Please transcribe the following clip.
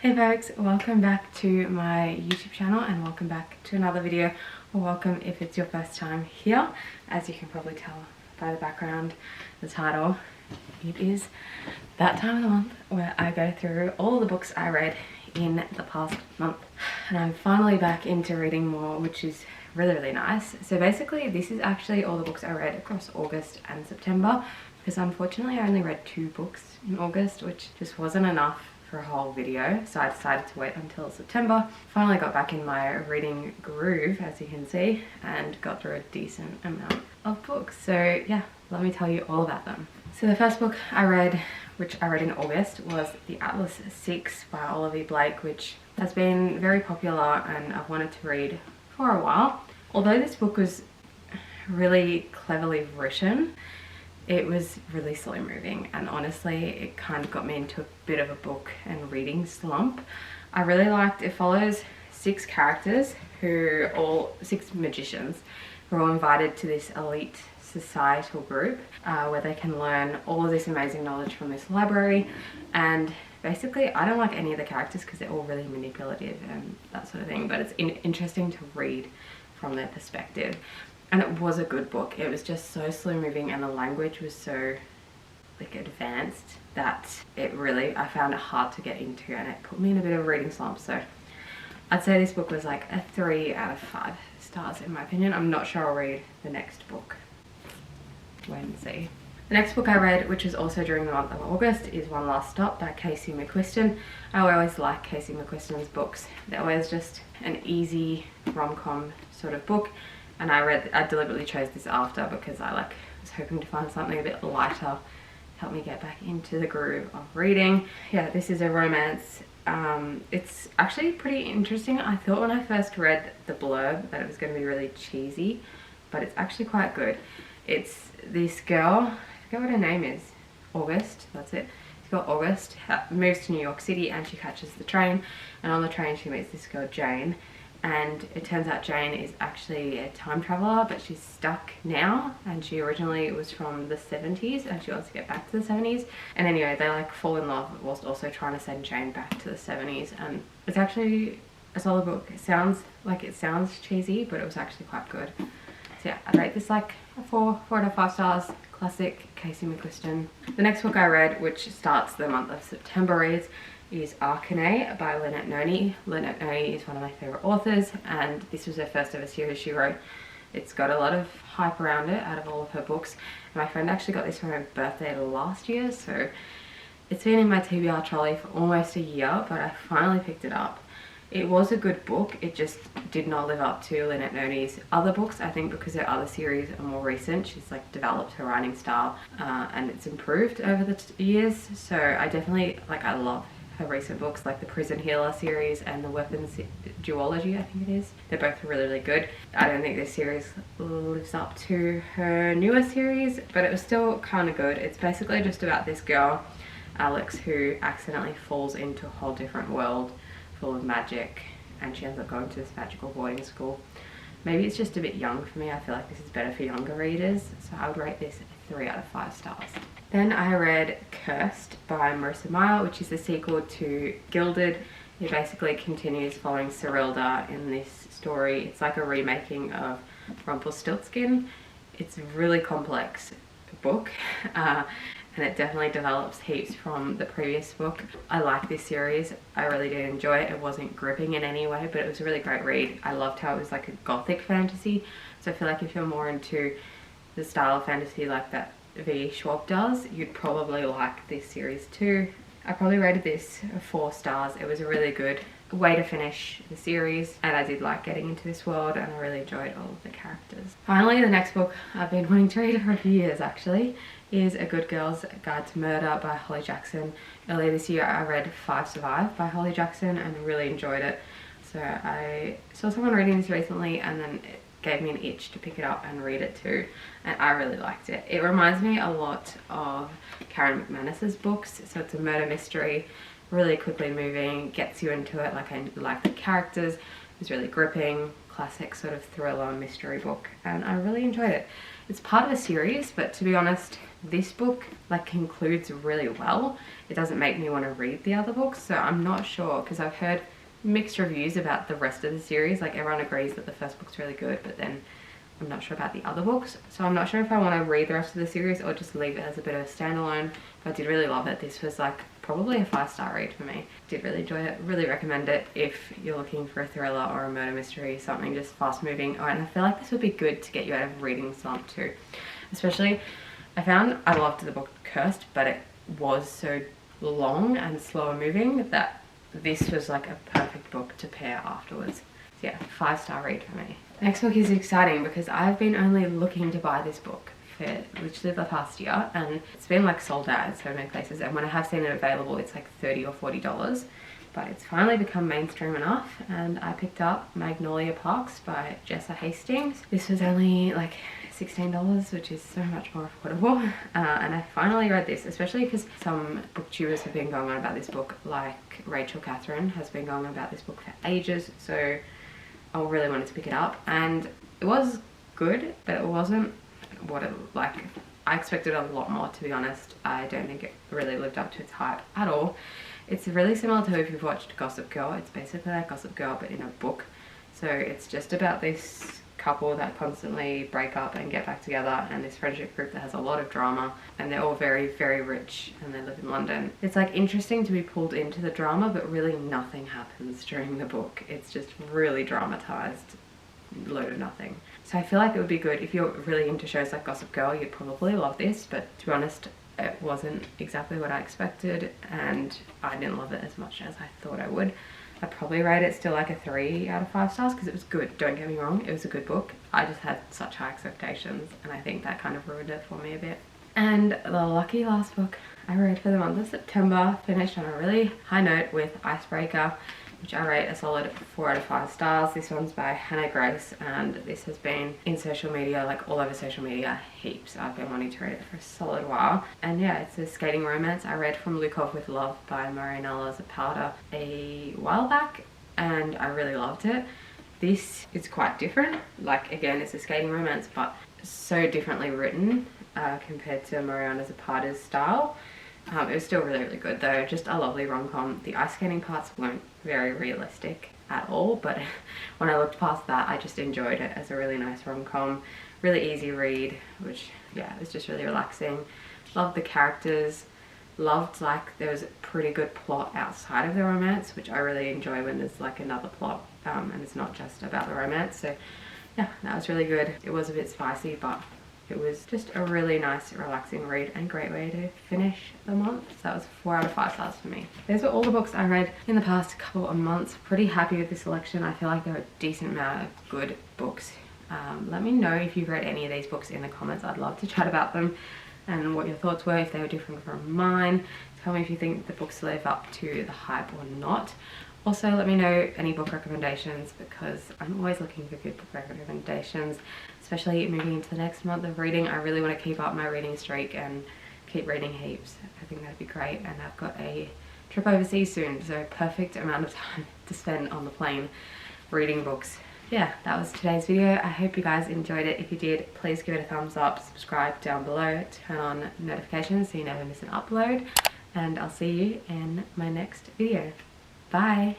Hey folks, welcome back to my YouTube channel and welcome back to another video, or welcome if it's your first time here. As you can probably tell by the background, the title, it is that time of the month where I go through all the books I read in the past month. And I'm finally back into reading more, which is really nice. So basically this is actually all the books I read across August and September, because unfortunately I only read 2 books in August, which just wasn't enough for a whole video, so I decided to wait until September. Finally got back in my reading groove, as you can see, and got through a decent amount of books. So yeah, let me tell you all about them. So the first book I read, which I read in August, was The Atlas 6 by Oliver Blake, which has been very popular and I've wanted to read for a while. Although this book was really cleverly written, it was really slow moving, and honestly it kind of got me into a bit of a book and reading slump. I really liked it. Follows 6 characters who all 6 magicians who are all invited to this elite societal group where they can learn all of this amazing knowledge from this library. And basically I don't like any of the characters because they're all really manipulative and that sort of thing, but it's interesting to read from their perspective. And it was a good book. It was just so slow moving and the language was so like advanced that I found it hard to get into, and it put me in a bit of a reading slump. So I'd say this book was like a 3 out of 5 stars in my opinion. I'm not sure I'll read the next book. Wait and see. The next book I read, which was also during the month of August, is One Last Stop by Casey McQuiston. I always like Casey McQuiston's books. They're always just an easy rom-com sort of book. And I deliberately chose this after because I was hoping to find something a bit lighter, help me get back into the groove of reading. Yeah, this is a romance. It's actually pretty interesting. I thought when I first read the blurb that it was going to be really cheesy, but it's actually quite good. It's this girl, I forget what her name is, August, that's it. She's got August, moves to New York City and she catches the train, and on the train she meets this girl Jane. And it turns out Jane is actually a time traveler, but she's stuck now, and she originally was from the 70s and she wants to get back to the 70s. And anyway, they like fall in love whilst also trying to send Jane back to the 70s. And it's actually a solid book. It sounds cheesy, but it was actually quite good. So yeah, I'd rate this like a 4 out of 5 stars. Classic Casey McQuiston. The next book I read, which starts the month of September, is Arcane by Lynette Noni. Lynette Noni is one of my favourite authors, and this was her first ever series she wrote. It's got a lot of hype around it out of all of her books. And my friend actually got this for her birthday last year, so it's been in my TBR trolley for almost a year, but I finally picked it up. It was a good book. It just did not live up to Lynette Noni's other books, I think, because her other series are more recent. She's like developed her writing style and it's improved over the years. So I definitely I love her recent books, like the Prison Healer series and the Weapons Duology, I think it is. They're both really good. I don't think this series lives up to her newer series, but it was still kind of good. It's basically just about this girl, Alex, who accidentally falls into a whole different world full of magic, and she ends up going to this magical boarding school. Maybe it's just a bit young for me. I feel like this is better for younger readers, so I would rate this 3 out of 5 stars. Then I read Cursed by Marissa Meyer, which is the sequel to Gilded. It basically continues following Serilda in this story. It's like a remaking of Rumpelstiltskin. It's a really complex book, and it definitely develops heaps from the previous book. I like this series. I really did enjoy it. It wasn't gripping in any way, but it was a really great read. I loved how it was like a gothic fantasy, so I feel like if you're more into the style of fantasy like that V. Schwab does, you'd probably like this series too. I probably rated this 4 stars. It was a really good way to finish the series, and I did like getting into this world, and I really enjoyed all of the characters. Finally, the next book I've been wanting to read for a few years actually is A Good Girl's Guide to Murder by Holly Jackson. Earlier this year I read 5 Survive by Holly Jackson and really enjoyed it. So I saw someone reading this recently and then it gave me an itch to pick it up and read it too, and I really liked it. It reminds me a lot of Karen McManus's books, so it's a murder mystery, really quickly moving, gets you into it. Like, I like the characters, it was really gripping, classic sort of thriller mystery book, and I really enjoyed it. It's part of a series, but to be honest, this book like concludes really well. It doesn't make me want to read the other books, so I'm not sure, because I've heard mixed reviews about the rest of the series. Like everyone agrees that the first book's really good, but then I'm not sure about the other books. So I'm not sure if I want to read the rest of the series or just leave it as a bit of a standalone. But I did really love it. This was like probably a 5-star read for me. Did really enjoy it. Really recommend it if you're looking for a thriller or a murder mystery, something just fast moving. Oh, and I feel like this would be good to get you out of reading slump too. Especially, I found I loved the book Cursed, but it was so long and slower moving that this was like a perfect book to pair afterwards. So yeah, 5-star read for me. The next book is exciting because I've been only looking to buy this book for literally the past year, and it's been like sold out in so many places, and when I have seen it available it's like $30 or $40, but it's finally become mainstream enough, and I picked up Magnolia Parks by Jessa Hastings. This was only like $16, which is so much more affordable, and I finally read this, especially because some booktubers have been going on about this book, like Rachel Catherine has been going on about this book for ages, so I really wanted to pick it up, and it was good, but it wasn't what it like. I expected a lot more, to be honest. I don't think it really lived up to its hype at all. It's really similar to if you've watched Gossip Girl. It's basically like Gossip Girl but in a book. So it's just about this couple that constantly break up and get back together, and this friendship group that has a lot of drama, and they're all very, very rich, and they live in London. It's like interesting to be pulled into the drama, but really nothing happens during the book. It's just really dramatized, load of nothing. So I feel like it would be good if you're really into shows like Gossip Girl. You'd probably love this, but to be honest, it wasn't exactly what I expected, and I didn't love it as much as I thought I would. I'd probably rate it still like a 3 out of 5 stars because it was good, don't get me wrong, it was a good book. I just had such high expectations, and I think that kind of ruined it for me a bit. And the lucky last book I read for the month of September finished on a really high note with Icebreaker, which I rate a solid 4 out of 5 stars. This one's by Hannah Grace, and this has been in social media, like all over social media, heaps. I've been wanting to read it for a solid while. And yeah, it's a skating romance. I read From Lukov with Love by Marianella Zapata a while back, and I really loved it. This is quite different. Like, again, it's a skating romance, but so differently written compared to Mariana Zapata's style. It was still really, really good though. Just a lovely rom-com. The ice skating parts weren't very realistic at all, but when I looked past that, I just enjoyed it as a really nice rom-com. Really easy read, which, yeah, it was just really relaxing. Loved the characters. Loved, like, there was a pretty good plot outside of the romance, which I really enjoy when there's like another plot and it's not just about the romance. So yeah, that was really good. It was a bit spicy, but it was just a really nice, relaxing read and great way to finish the month. So that was 4 out of 5 stars for me. Those were all the books I read in the past couple of months. Pretty happy with this selection. I feel like there are a decent amount of good books. Let me know if you've read any of these books in the comments. I'd love to chat about them and what your thoughts were, if they were different from mine. Tell me if you think the books live up to the hype or not. Also, let me know any book recommendations, because I'm always looking for good book recommendations, especially moving into the next month of reading. I really want to keep up my reading streak and keep reading heaps. I think that'd be great, and I've got a trip overseas soon, so perfect amount of time to spend on the plane reading books. Yeah, that was today's video. I hope you guys enjoyed it. If you did, please give it a thumbs up, subscribe down below, turn on notifications so you never miss an upload, and I'll see you in my next video. Bye!